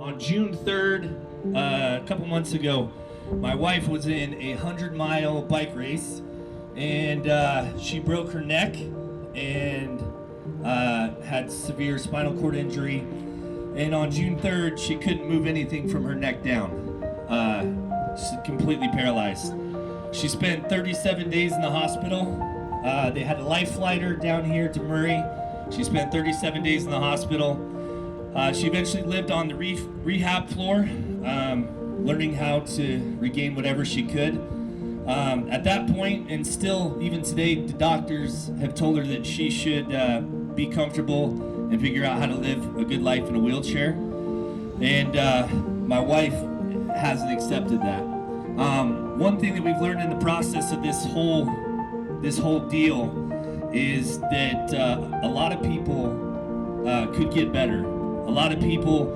On June 3rd, a couple months ago, my wife was in a 100-mile bike race, and she broke her neck and had severe spinal cord injury. And on June 3rd, she couldn't move anything from her neck down. She's completely paralyzed. She spent 37 days in the hospital. They had to life flight her down here to Murray. She spent 37 days in the hospital. She eventually lived on the rehab floor, learning how to regain whatever she could. At that point, and still even today, the doctors have told her that she should be comfortable and figure out how to live a good life in a wheelchair. And my wife hasn't accepted that. One thing that we've learned in the process of this whole deal is that a lot of people could get better. A lot of people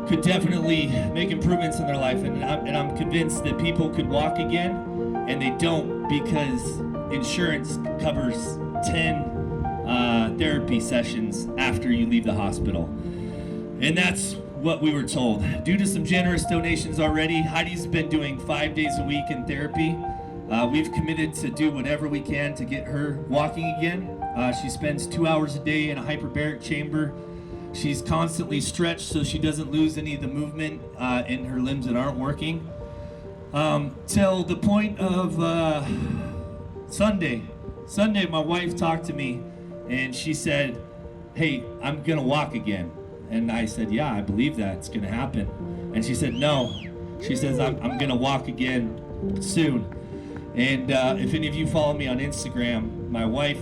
could definitely make improvements in their life, and I'm convinced that people could walk again, and they don't because insurance covers 10 therapy sessions after you leave the hospital. And that's what we were told. Due to some generous donations already, Heidi's been doing 5 days a week in therapy. We've committed to do whatever we can to get her walking again. She spends 2 hours a day in a hyperbaric chamber. She's constantly stretched so she doesn't lose any of the movement in her limbs that aren't working. Till the point of Sunday. Sunday, my wife talked to me and she said, "Hey, I'm gonna walk again." And I said, "Yeah, I believe that's gonna happen." And she said, "No." She says, I'm gonna walk again soon. And if any of you follow me on Instagram, my wife,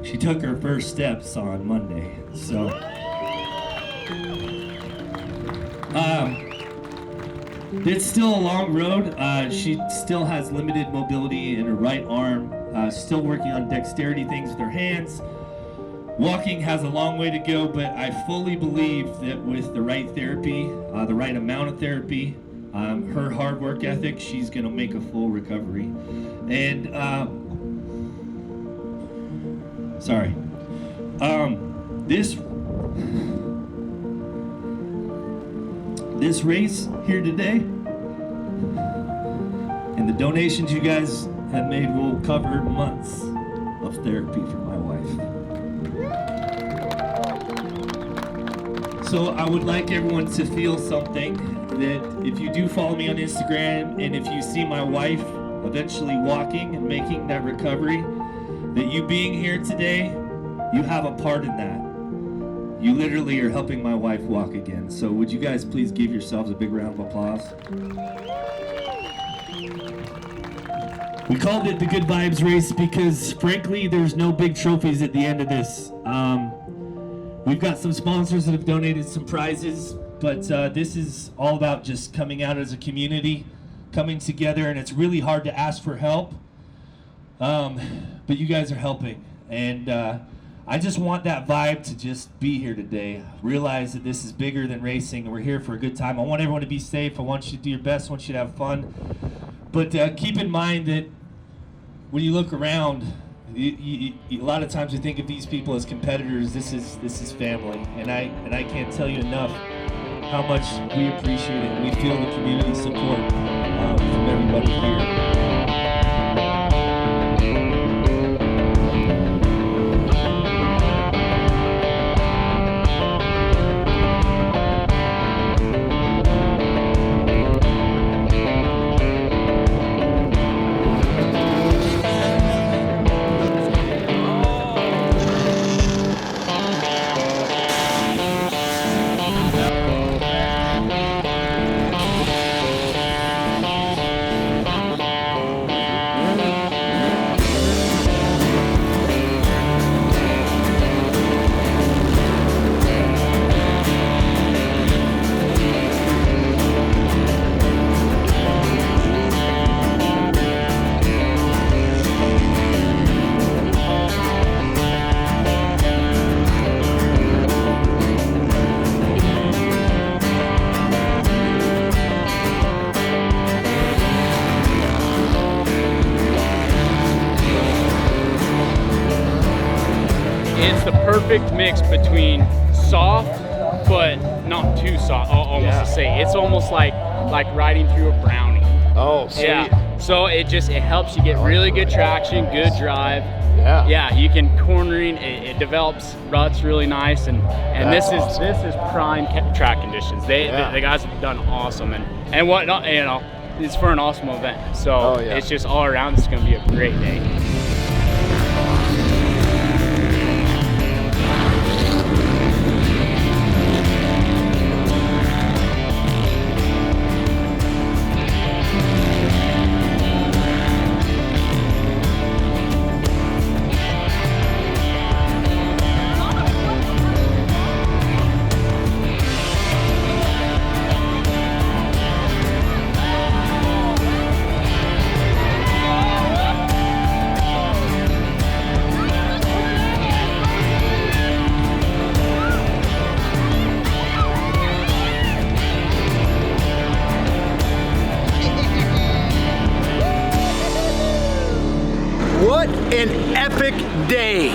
she took her first steps on Monday. So, it's still a long road. She still has limited mobility in her right arm. Still working on dexterity things with her hands. Walking has a long way to go, but I fully believe that with the right therapy, the right amount of therapy, her hard work ethic, she's gonna make a full recovery. And this race here today and the donations you guys have made will cover months of therapy for my wife. So I would like everyone to feel something, that if you do follow me on Instagram and if you see my wife eventually walking and making that recovery, that you being here today, you have a part in that. You literally are helping my wife walk again. So would you guys please give yourselves a big round of applause? We called it the Good Vibes Race because frankly, there's no big trophies at the end of this. We've got some sponsors that have donated some prizes, but this is all about just coming out as a community, coming together, and it's really hard to ask for help, but you guys are helping, and I just want that vibe to just be here today. Realize that this is bigger than racing, and we're here for a good time. I want everyone to be safe. I want you to do your best. I want you to have fun, but keep in mind that when you look around, a lot of times we think of these people as competitors. This is family, and I can't tell you enough how much we appreciate it. We feel the community support from everybody here. It's the perfect mix between soft, but not too soft. Almost to say, it's almost like riding through a brownie. Oh, sweet. Yeah. So it helps you get really good traction, good drive. Yeah. Yeah, you can cornering. It develops ruts really nice, and this is prime track conditions. The guys have done awesome, and what you know, it's for an awesome event. So it's just all around. It's going to be a great day. What an epic day.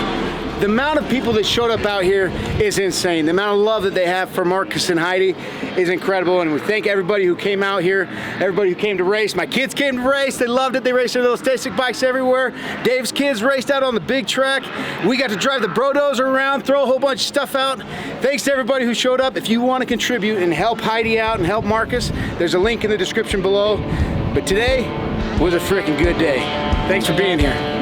The amount of people that showed up out here is insane. The amount of love that they have for Marcus and Heidi is incredible, and we thank everybody who came out here, everybody who came to race. My kids came to race, they loved it. They raced their little stick bikes everywhere. Dave's kids raced out on the big track. We got to drive the Brodozer around, throw a whole bunch of stuff out. Thanks to everybody who showed up. If you want to contribute and help Heidi out and help Marcus, there's a link in the description below. But today was a freaking good day. Thanks for being here.